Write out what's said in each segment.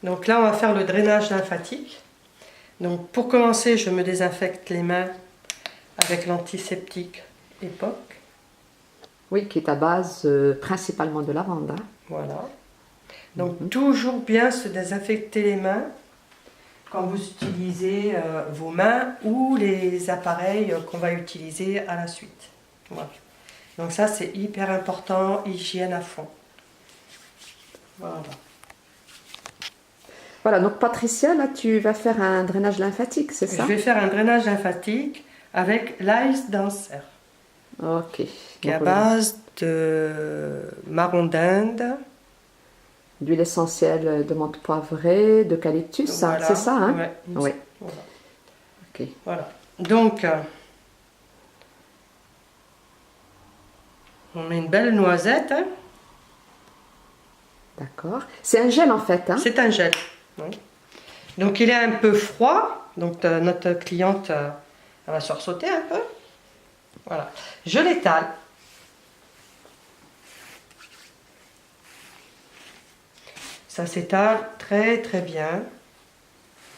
Donc là, on va faire le drainage lymphatique. Donc pour commencer, je me désinfecte les mains avec l'antiseptique Epoch. Oui, qui est à base principalement de lavande. Hein. Voilà. Donc toujours bien se désinfecter les mains quand vous utilisez vos mains ou les appareils qu'on va utiliser à la suite. Voilà. Donc ça, c'est hyper important, hygiène à fond. Voilà. Voilà, donc Patricia, là, tu vas faire un drainage lymphatique, c'est ça? Je vais faire un drainage lymphatique avec l'Ice Dancer, Ok. qui est à Donc, base de marron d'Inde. d'huile essentielle de menthe poivrée, d'eucalyptus, Voilà. c'est ça, hein? Ouais. Oui. Voilà. Ok. Voilà. Donc, on met une belle noisette. Hein. D'accord. C'est un gel en fait, hein? C'est un gel. Oui. Donc, il est un peu froid. Donc, notre cliente elle va sursauter un peu. Voilà. Je l'étale. Ça s'étale très très bien.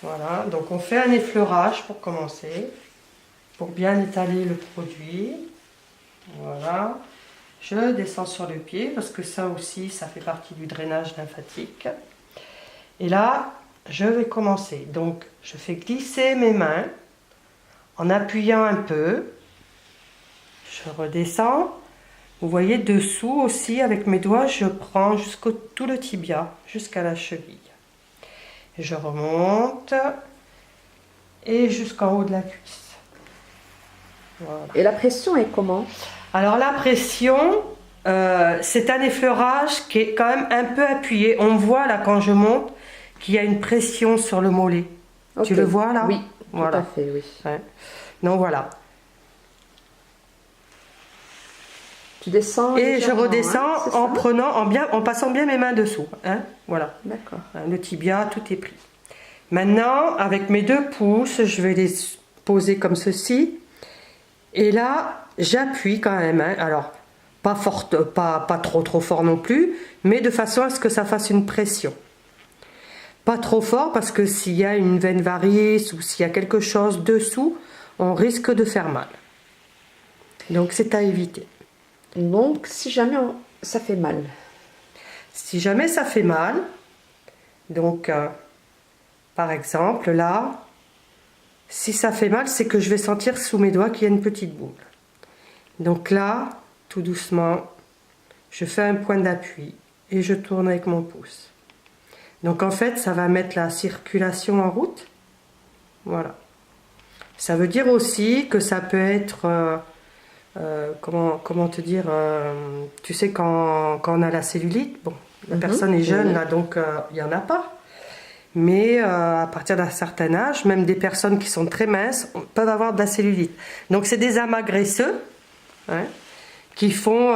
Voilà. Donc, on fait un effleurage pour commencer. Pour bien étaler le produit. Voilà. Je descends sur le pied parce que ça aussi, ça fait partie du drainage lymphatique. Et là, je vais commencer. Donc, je fais glisser mes mains en appuyant un peu. Je redescends. Vous voyez, dessous aussi, avec mes doigts, je prends jusqu'au tout le tibia, jusqu'à la cheville. Et je remonte et jusqu'en haut de la cuisse. Voilà. Et la pression est comment? Alors la pression, c'est un effleurage qui est quand même un peu appuyé. On voit là quand je monte qu'il y a une pression sur le mollet. Okay. Tu le vois là? Oui, voilà. tout à fait, oui. Ouais. Donc voilà. Tu descends et je redescends hein, en passant bien mes mains dessous. Hein, voilà. D'accord. Le tibia, tout est pris. Maintenant, avec mes 2 pouces, je vais les poser comme ceci. Et là, j'appuie quand même. Hein. Alors, pas trop fort non plus, mais de façon à ce que ça fasse une pression. Pas trop fort parce que s'il y a une veine varice ou s'il y a quelque chose dessous, on risque de faire mal. Donc c'est à éviter. Donc si jamais ça fait mal. Si jamais ça fait mal, donc par exemple là, si ça fait mal, c'est que je vais sentir sous mes doigts qu'il y a une petite boule. Donc là, tout doucement, je fais un point d'appui et je tourne avec mon pouce. Donc en fait, ça va mettre la circulation en route. Voilà. Ça veut dire aussi que ça peut être, comment te dire, tu sais quand on a la cellulite, bon, la personne est jeune là, donc il n'y en a pas. Mais à partir d'un certain âge, même des personnes qui sont très minces peuvent avoir de la cellulite. Donc c'est des amas graisseux, hein, qui font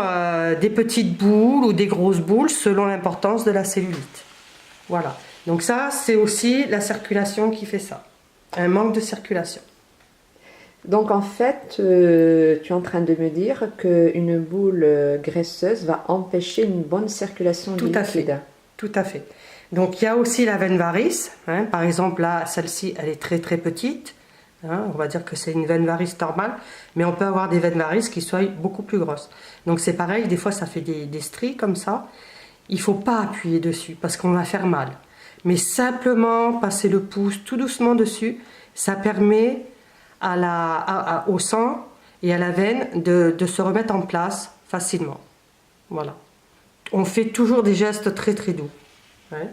des petites boules ou des grosses boules selon l'importance de la cellulite. Voilà. Donc ça, c'est aussi la circulation qui fait ça. Un manque de circulation. Donc en fait, tu es en train de me dire qu'une boule graisseuse va empêcher une bonne circulation du liquide. Fait. Tout à fait. Donc il y a aussi la veine varice. Hein. Par exemple, là, celle-ci, elle est très très petite. Hein. On va dire que c'est une veine varice normale. Mais on peut avoir des veines varices qui soient beaucoup plus grosses. Donc c'est pareil, des fois ça fait des stries comme ça. Il ne faut pas appuyer dessus parce qu'on va faire mal. Mais simplement passer le pouce tout doucement dessus, ça permet au sang et à la veine de se remettre en place facilement. Voilà. On fait toujours des gestes très très doux. Ouais.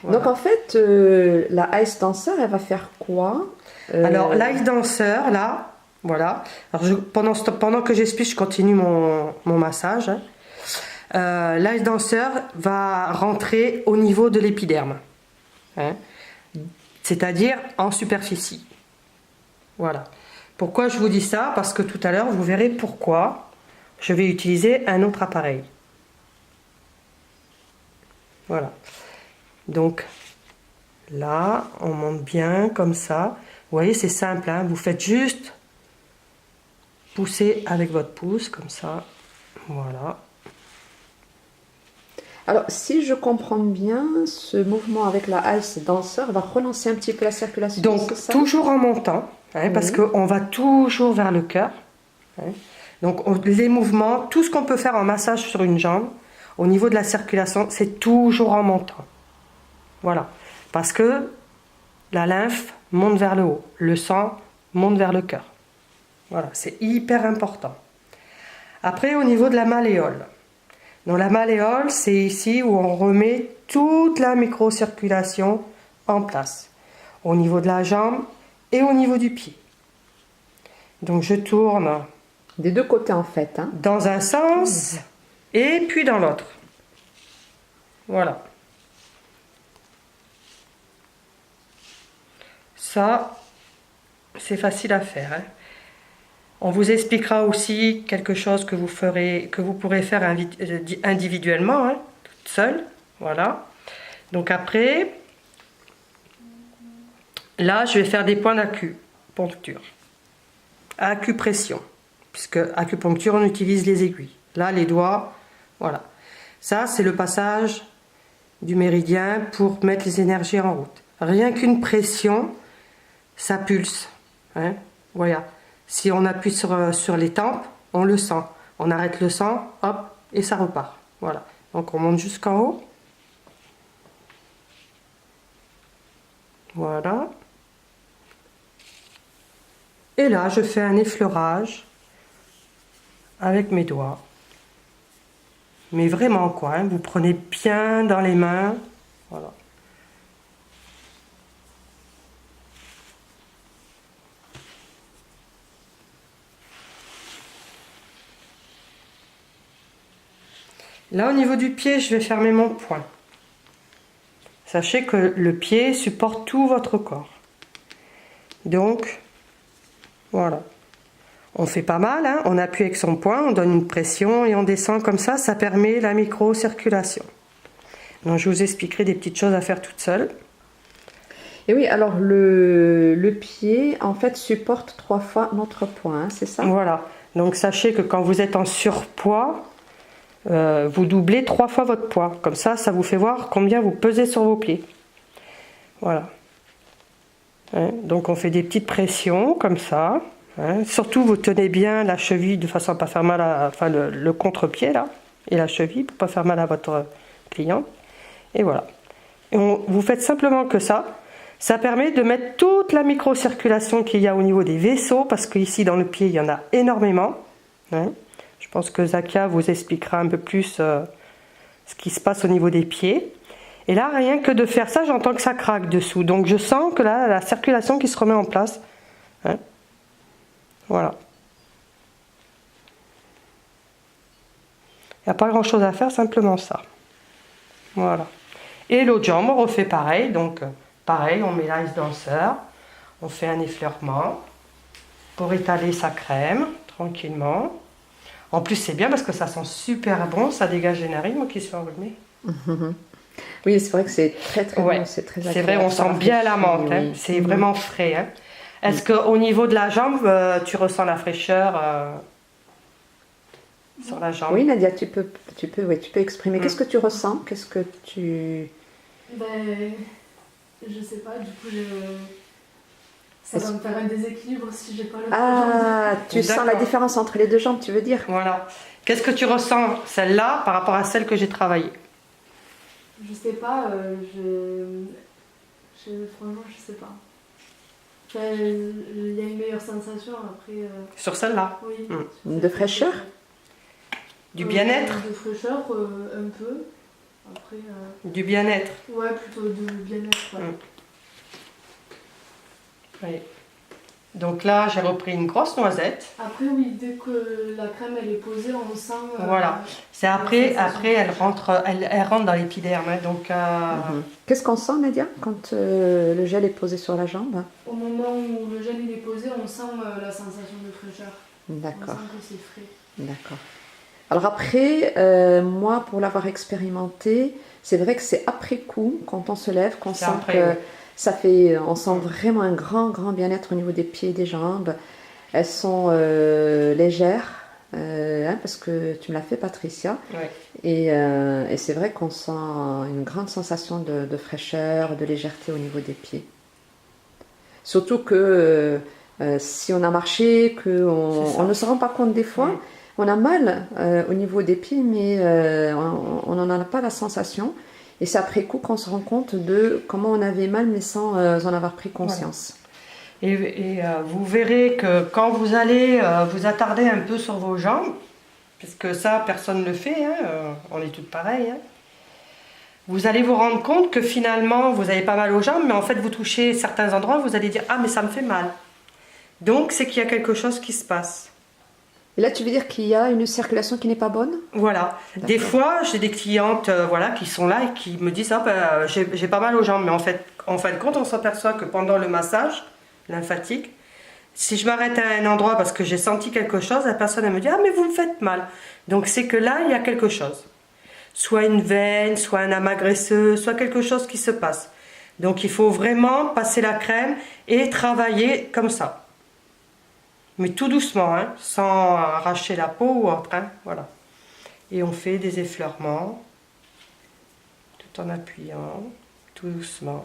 Voilà. Donc en fait, la Ice Dancer, elle va faire quoi? Alors l'Ice Dancer, là, voilà. Alors pendant que j'explique, je continue mon massage. Hein. L'Ice Dancer va rentrer au niveau de l'épiderme. Hein. C'est-à-dire en superficie. Voilà. Pourquoi je vous dis ça? Parce que tout à l'heure, vous verrez pourquoi je vais utiliser un autre appareil. Voilà. Donc, là, on monte bien comme ça. Vous voyez, c'est simple. Hein? Vous faites juste pousser avec votre pouce, comme ça. Voilà. Alors, si je comprends bien, ce mouvement avec la ice danseur va relancer un petit peu la circulation. Donc, c'est ça? toujours en montant, hein, parce Oui. qu'on va toujours vers le cœur. Hein. Donc, les mouvements, tout ce qu'on peut faire en massage sur une jambe, au niveau de la circulation, c'est toujours en montant. Voilà. Parce que la lymphe monte vers le haut, le sang monte vers le cœur. Voilà, c'est hyper important. Après, au niveau de la malléole. Donc, la malléole, c'est ici où on remet toute la microcirculation en place. Au niveau de la jambe et au niveau du pied. Donc, je tourne Des deux côtés, en fait. Hein. dans un sens et puis dans l'autre. Voilà. Ça, c'est facile à faire. Hein. On vous expliquera aussi quelque chose que vous pourrez faire individuellement, hein, toute seule. Voilà. Donc après, là, je vais faire des points d'acupuncture. Acupression. Puisque acupuncture, on utilise les aiguilles. Là, les doigts, voilà. Ça, c'est le passage du méridien pour mettre les énergies en route. Rien qu'une pression, ça pulse. Hein, voilà. Si on appuie sur les tempes, on le sent. On arrête le sang, hop, et ça repart. Voilà. Donc on monte jusqu'en haut. Voilà. Et là, je fais un effleurage avec mes doigts. Mais vraiment quoi, hein, vous prenez bien dans les mains. Voilà. Là, au niveau du pied, je vais fermer mon poing. Sachez que le pied supporte tout votre corps. Donc, voilà. On fait pas mal, hein, on appuie avec son poing, on donne une pression et on descend comme ça permet la micro-circulation. Donc, je vous expliquerai des petites choses à faire toute seule. Et oui, alors le pied, en fait, supporte 3 fois notre poing, hein, c'est ça? Voilà. Donc, sachez que quand vous êtes en surpoids, vous doublez 3 fois votre poids. Comme ça vous fait voir combien vous pesez sur vos pieds. Voilà. Hein, donc on fait des petites pressions comme ça. Hein. Surtout vous tenez bien la cheville de façon à ne pas faire mal enfin le contre-pied là et la cheville pour pas faire mal à votre cliente. Et voilà. Et vous faites simplement que ça. Ça permet de mettre toute la microcirculation qu'il y a au niveau des vaisseaux parce qu'ici dans le pied il y en a énormément. Hein. Je pense que Zakia vous expliquera un peu plus ce qui se passe au niveau des pieds. Et là, rien que de faire ça, j'entends que ça craque dessous. Donc je sens que là, la circulation qui se remet en place. Hein. Voilà. Il n'y a pas grand chose à faire, simplement ça. Voilà. Et l'autre jambe, on refait pareil. Donc pareil, on met l'ice danseur. On fait un effleurement pour étaler sa crème tranquillement. En plus, c'est bien parce que ça sent super bon, ça dégage les narines, moi qui suis enrhumée. Oui, c'est vrai que c'est très Ouais, bon, c'est très c'est agréable. vrai, on sent bien la menthe, hein. Oui. C'est vraiment frais. Hein. Est-ce qu'au niveau de la jambe, tu ressens la fraîcheur sur la jambe? Oui, Nadia, tu peux exprimer. Qu'est-ce que tu ressens? Qu'est-ce que tu... Ben, je sais pas, du coup, ça va me faire un déséquilibre si j'ai pas le Ah, tu sens la D'accord. différence entre les deux jambes, tu veux dire? Voilà. Qu'est-ce que tu ressens, celle-là, par rapport à celle que j'ai travaillée? Je sais pas, franchement, je sais pas. Enfin, il y a une meilleure sensation après. Sur celle-là? Oui. De fraîcheur? Du bien-être? De fraîcheur, un peu. Après. Du bien-être. Ouais, plutôt de bien-être. Ouais. Oui. Donc là, j'ai repris une grosse noisette. Après, oui, dès que la crème elle est posée, on sent. Voilà. C'est après elle rentre dans l'épiderme. Hein, donc, Qu'est-ce qu'on sent, Nadia, quand le gel est posé sur la jambe? Au moment où le gel il est posé, on sent la sensation de fraîcheur. D'accord. On sent que c'est frais. D'accord. Alors après, moi, pour l'avoir expérimenté, c'est vrai que c'est après coup, quand on se lève, qu'on C'est sent après, que oui. ça fait, on sent vraiment un grand bien-être au niveau des pieds et des jambes. Elles sont légères, parce que tu me l'as fait, Patricia. Ouais. Et c'est vrai qu'on sent une grande sensation de fraîcheur, de légèreté au niveau des pieds. Surtout que si on a marché, on ne se rend pas compte des fois, Ouais. on a mal au niveau des pieds, mais on n'en a pas la sensation. Et c'est après coup qu'on se rend compte de comment on avait mal, mais sans en avoir pris conscience. Et vous verrez que quand vous allez vous attarder un peu sur vos jambes, puisque ça, personne ne le fait, hein, on est toutes pareilles, hein, vous allez vous rendre compte que finalement, vous avez pas mal aux jambes, mais en fait, vous touchez certains endroits, vous allez dire « Ah, mais ça me fait mal ». Donc, c'est qu'il y a quelque chose qui se passe. Et là, tu veux dire qu'il y a une circulation qui n'est pas bonne? Voilà. D'accord. Des fois, j'ai des clientes voilà, qui sont là et qui me disent « Ah, ben, j'ai pas mal aux jambes ». Mais en fin de compte, on s'aperçoit que pendant le massage lymphatique, si je m'arrête à un endroit parce que j'ai senti quelque chose, la personne elle me dit « Ah, mais vous me faites mal ». Donc, c'est que là, il y a quelque chose. Soit une veine, soit un amas graisseux, soit quelque chose qui se passe. Donc, il faut vraiment passer la crème et travailler comme ça. Mais tout doucement, hein, sans arracher la peau ou autre, hein, voilà. Et on fait des effleurements, tout en appuyant, tout doucement.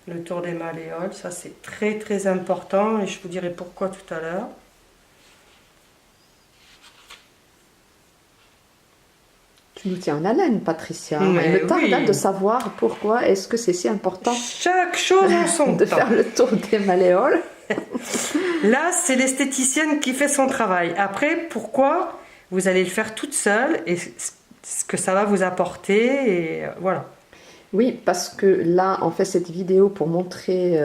Le tour des malléoles, ça c'est très très important et je vous dirai pourquoi tout à l'heure. Tu nous tiens en haleine, Patricia. Mais Il me tarde oui. de savoir pourquoi est-ce que c'est si important Chaque chose en son de temps. faire le tour des malléoles. Là, c'est l'esthéticienne qui fait son travail. Après, pourquoi vous allez le faire toute seule et ce que ça va vous apporter, et voilà. Oui, parce que là, on fait cette vidéo pour montrer,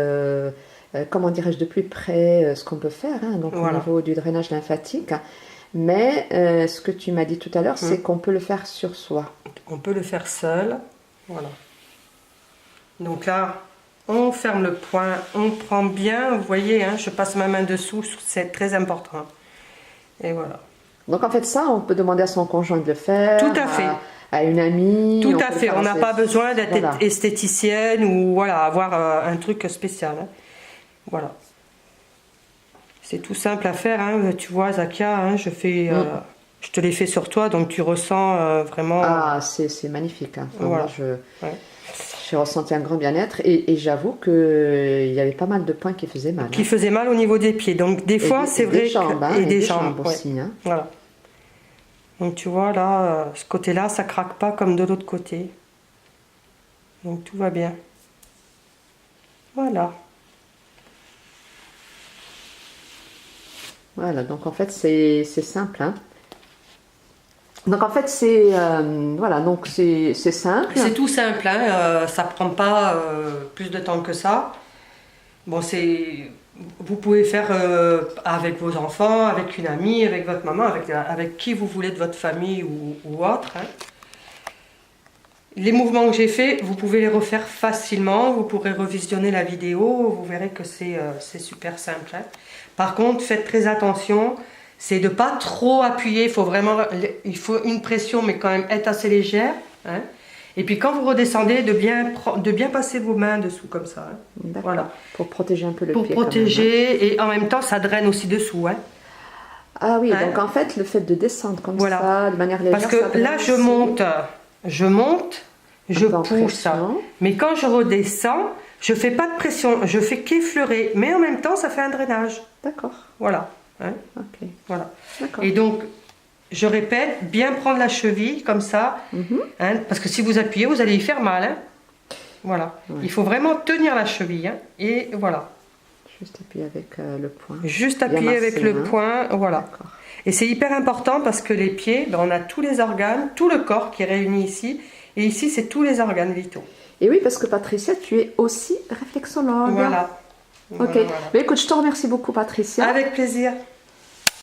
comment dirais-je, de plus près ce qu'on peut faire, hein, donc Voilà. au niveau du drainage lymphatique. Mais ce que tu m'as dit tout à l'heure, c'est qu'on peut le faire sur soi. On peut le faire seul, voilà. Donc là, on ferme le poing, on prend bien, vous voyez, hein, je passe ma main dessous, c'est très important. Et voilà. Donc en fait, ça, on peut demander à son conjoint de le faire. Tout à fait. À une amie. Tout peut à le fait, faire on à n'a ses- pas besoin d'être Voilà. esthéticienne ou voilà, avoir un truc spécial. Hein. Voilà. C'est tout simple à faire, hein. Tu vois, Zakia, hein, je te l'ai fait sur toi, donc tu ressens vraiment. Ah, c'est magnifique. Hein. Enfin, Voilà. moi, Ouais. j'ai ressenti un grand bien-être et j'avoue qu'il y avait pas mal de points qui faisaient mal. Qui faisait mal au niveau des pieds. Donc des fois, c'est vrai des jambes, que... hein, et des jambes ouais. aussi. Hein. Voilà. Donc tu vois, là, ce côté-là, ça craque pas comme de l'autre côté. Donc tout va bien. Voilà. Voilà, donc en fait, c'est simple. Hein. Donc en fait, c'est voilà, donc c'est simple. C'est tout simple, hein, ça prend pas plus de temps que ça. Bon, vous pouvez faire avec vos enfants, avec une amie, avec votre maman, avec qui vous voulez de votre famille ou autre. Hein. Les mouvements que j'ai faits, vous pouvez les refaire facilement. Vous pourrez revisionner la vidéo, vous verrez que c'est super simple. Hein. Par contre, faites très attention, c'est de ne pas trop appuyer. Il faut une pression, mais quand même être assez légère. Hein. Et puis quand vous redescendez, de bien passer vos mains dessous comme ça. Hein. D'accord. Voilà. Pour protéger un peu le Pour pied. protéger, quand même, hein. et en même temps, ça draine aussi dessous. Hein. Ah oui, Hein. donc en fait, le fait de descendre comme Voilà. ça, de manière légère. Parce que ça draine là, je aussi. monte, je peu en pousse. pression. Mais quand je redescends, je fais pas de pression, je fais qu'effleurer. Mais en même temps, ça fait un drainage. D'accord. Voilà. Hein, Ok. voilà. D'accord. Et donc, je répète, bien prendre la cheville comme ça. Hein, parce que si vous appuyez, vous allez y faire mal. Hein. Voilà. Ouais. Il faut vraiment tenir la cheville. Hein, et voilà. Juste appuyer avec le poing. Juste Bien appuyer avec masser, le hein. poing. Voilà. D'accord. Et c'est hyper important parce que les pieds, ben, on a tous les organes, tout le corps qui est réuni ici. Et ici, c'est tous les organes vitaux. Et oui, parce que Patricia, tu es aussi réflexologue. Voilà. Ok. Voilà, voilà. Mais écoute, je te remercie beaucoup, Patricia. Avec plaisir.